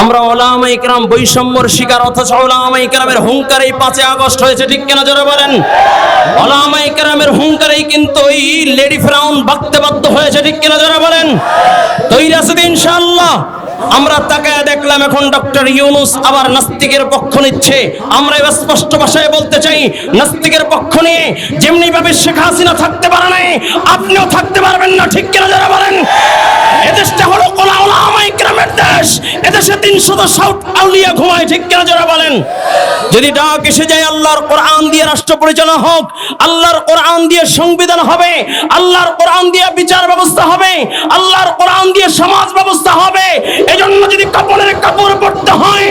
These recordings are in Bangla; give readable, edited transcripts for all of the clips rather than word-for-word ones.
আমরা ওলামায়ে কেরাম বৈষম্যর শিকার, অথচ ওলামায়ে কেরামের হুঙ্কারেই 5 আগস্ট হয়েছে, ঠিক কিনা জোরে বলেন? ওলামায়ে কেরামের হুঙ্কারেই কিন্তু ওই লেডি ফ্রাউন বাঁকতে বাধ্য হয়েছে, ঠিক কিনা জোরে বলেন? তৈরি আছে ইনশাআল্লাহ। আমরা তাকায় দেখলাম এখন ডক্টর ইউনূস আবার নাস্তিকের পক্ষ নিচ্ছে। আমরা এবার স্পষ্ট ভাষায় বলতে চাই, নাস্তিকের পক্ষ নিয়ে যেমনি ভাবে শেখ হাসিনা থাকতে পারে নাই, আপনিও থাকতে পারবেন না, ঠিক কিনা যারা বলেন? এদেশটা হলো ওলামায়ে কেরামের দেশ, এদেশে 360 আউলিয়া ঘুমায়, ঠিক কিনা যারা বলেন? যদি ডাক এসে যায় আল্লাহর কোরআন দিয়ে রাষ্ট্র পরিচালনা হোক, আল্লাহর কোরআন দিয়ে সংবিধান হবে, আল্লাহর কোরআন দিয়ে বিচার ব্যবস্থা হবে, আল্লাহর কোরআন দিয়ে সমাজ ব্যবস্থা হবে, এজন্য যদি কাপড়ের কাপড় পরতে হয়,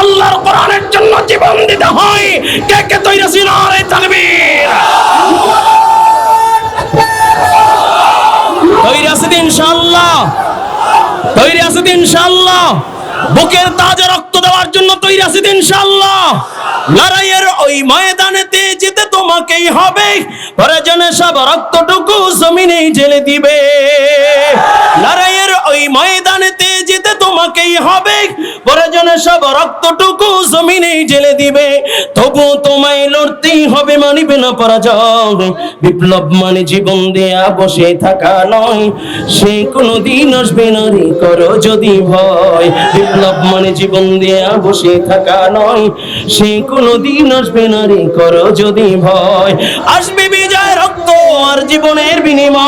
আল্লাহর কোরআনের জন্য জীবন দিতে হয়, কে কে তৈরি আছি? নারে তাকবীর! তৈরি আছি ইনশাআল্লাহ, তৈরি আছি ইনশাআল্লাহ, বুকের তাজা রক্ত দেওয়ার জন্য তৈরি আছি ইনশাআল্লাহ। লড়াইয়ের ওই ময়দানেতে যেতে তোমাকেই হবে, প্রয়োজনে সব রক্তটুকু জমিনে ঢেলে দিবে। লড়াইয়ের ওই ময়দানেতে যেতে তোমাকেই হবে, প্রয়োজনে সব রক্তটুকু জমিনে ঢেলে দিবে। তবু তোমায় লড়তেই হবে, মানিবে না পরাজয়। বিপ্লব মানে জীবন দেয়া বসে থাকা নয়, সে কোনোদিন আসবে না রে করো যদি ভয়। বিপ্লব মানে জীবন দেয়া বসে থাকা নয়, সে কোনোদিন আসবে না রে করো যদি ভয়। আসবে বিজয় রক্ত আর জীবনের বিনিময়,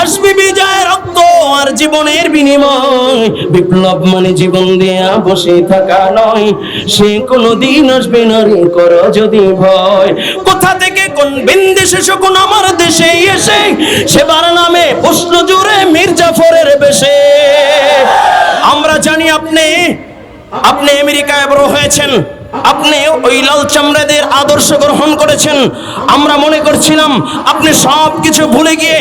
আসবে বিজয় রক্ত আর জীবনের বিনিময়। বিপ্লব মানে জীবন দেয়া বসে থাকা নয়, সে কোনোদিন আসবে না রে করো যদি ভয়। কোথা থেকে কোন বিন্দেশে শকুন আমার দেশে এসে, সেবার নামে প্রশ্ন জুড়ে মীর জাফরের বেশে। আমরা জানি আপনি আমেরিকায় বড় হয়েছেন, আপনি ওই লাল চামড়াদের আদর্শ গ্রহণ করেছেন। আমরা মনে করছিলাম আপনি সব কিছু ভুলে গিয়ে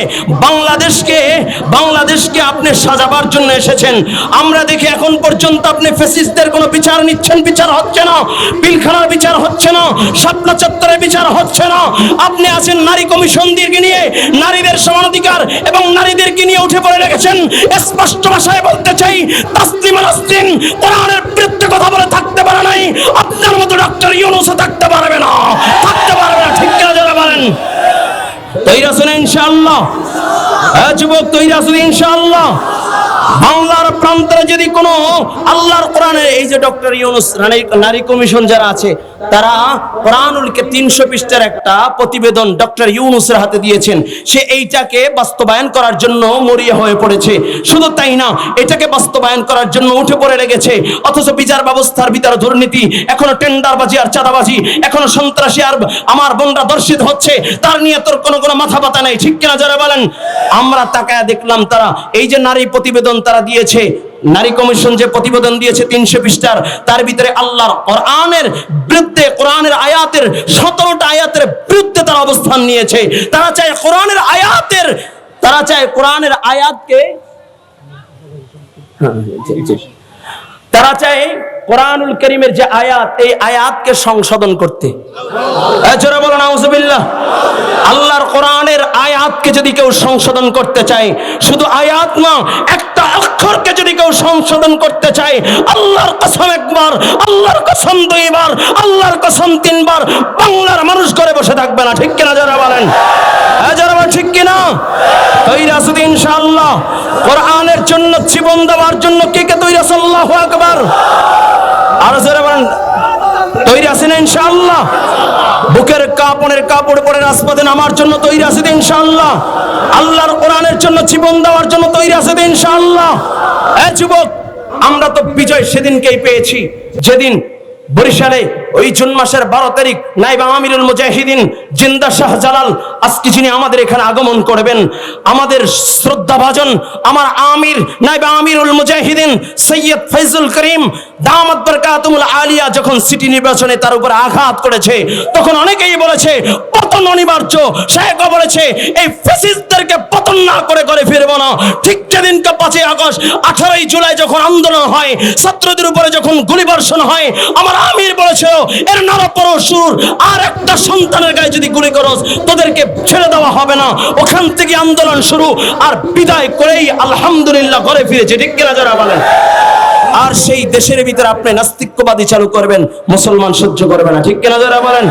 বাংলাদেশকে আপনি সাজাবার জন্য এসেছেন। আমরা দেখি এখন পর্যন্ত আপনি ফ্যাসিস্টদের কোনো বিচার নিচ্ছেন, বিচার হচ্ছে না। পিলখানার বিচার হচ্ছে না, শাপলা চত্বরের বিচার হচ্ছে না। আপনি আছেন নারী কমিশন দিয়ে নিয়ে, নারীদের সমানাধিকার এবং নারীদেরকে নিয়ে উঠে পড়ে রেখেছেন। স্পষ্ট ভাষায় বলতে চাই, তাসলিমা নাসরিন কোরআনের বিরুদ্ধে কথা বলে থাকতে পারে নাই, আপনার মতো ডক্টর ইউনূসও থাকতে পারবে না, থাকতে পারবে না, ঠিক কিনা যারা বলেন? তৈরি আছেন ইনশাআল্লাহ? হ্যাঁ যুবক, তৈরি আছেন ইনশাআল্লাহ? বাংলার প্রান্তরে যদি কোনো আল্লাহর কোরআনের এই যে ডক্টর ইউনূস নারী কমিশন যারা আছে, তারা কোরআনুলকে 300 পৃষ্ঠার একটা প্রতিবেদন ডক্টর ইউনূসের হাতে দিয়েছেন। সে এইটাকে বাস্তবায়ন করার জন্য মরিয়া হয়ে পড়েছে। শুধু তাই না, এটাকে বাস্তবায়ন করার জন্য উঠে পড়ে লেগেছে। অথচ বিচার ব্যবস্থার ভিতরে দুর্নীতি, এখনো টেন্ডারবাজি আর চাঁদাবাজি, এখনো সন্ত্রাসী আর আমার বোনরা দর্শিত হচ্ছে, তার নিয়ে তোর কোনো মাথা ব্যথা নাই, ঠিক কিনা যারা বলেন? আমরা তাকায় দেখলাম তারা এই যে নারী প্রতিবেদন তারা দিয়েছে, নারী কমিশন যে প্রতিবেদন দিয়েছে 300 পৃষ্ঠার, তার ভিতরে আল্লাহর কোরআনের বিরুদ্ধে, কোরআনের আয়াতের 17টা আয়াতের বিরুদ্ধে তারা অবস্থান নিয়েছে। তারা চায় কোরআনের আয়াতকে, তারা চায় কোরআনুল কারীমের যে আয়াত, এই আয়াতকে সংশোধন করতে। জোরে বলেন আউযুবিল্লাহ। আল্লাহর কোরআনের আয়াতকে যদি কেউ সংশোধন করতে চায়, শুধু আয়াত না, একটা অক্ষরকে যদি কেউ সংশোধন করতে চায়, আল্লাহর কসম একবার, আল্লাহর কসম 2 বার, আল্লাহর কসম 3 বার, বাংলার মানুষ করে বসে থাকবে না, ঠিক কিনা যারা বলেন? যারা বলেন ঠিক কিনা? তৈরি আছেন ইনশাআল্লাহ? কোরআনের জন্য জীবন দেওয়ার জন্য কে কে তৈরি আছেন? আল্লাহু আকবার। আর যারা বলেন তৈরি আছেন ইনশাআল্লাহ? বুকের কাপড় পরে রাজপথে নামার জন্য তৈরি আছেন ইনশাআল্লাহ? আল্লাহর কোরআনের জন্য জীবন দেওয়ার জন্য তৈরি আছেন ইনশাআল্লাহ? যুবক, আমরা তো বিজয় সেদিনকেই পেয়েছি যেদিন বরিশালে ওই জুন মাসের 12 তারিখ নায়েব আমিরুল মুজাহিদিন জিন্দা শাহজালাল আজকে যিনি আমাদের এখানে আগমন করবেন, আমাদের শ্রদ্ধাভাজন আমার আমির নায়েব আমিরুল মুজাহিদিন সৈয়দ ফয়জুল করিম দামাত বরকাতুল আলিয়া যখন সিটি নির্বাচনে তার উপর আঘাত করেছে, তখন অনেকেই বলেছে পতন অনিবার্য। শেখ বলেছে এই ফ্যাসিস্টদেরকে পতন না করে করে ফিরবো না। ঠিক যেদিনকে 5ই আগস্ট 18ই জুলাই যখন আন্দোলন হয়, ছাত্রদের উপরে যখন গুলিবর্ষণ হয়, আমার আমির বলেছিল এর নরপরশুর আর একটা সন্তানের গায়ে যদি গুলি করস তোদেরকে ছেড়ে দেওয়া হবে না। ওখান থেকে আন্দোলন শুরু, আর বিদায় করেই আলহামদুলিল্লাহ ঘরে ফিরেছে। ঠিক কিনা যারা বলেন? আর সেই দেশের ভিতরে আপনি নাস্তিক্যবাদী চালু করবেন, মুসলমান সহ্য করবে না। ঠিক কিনা যারা বলেন?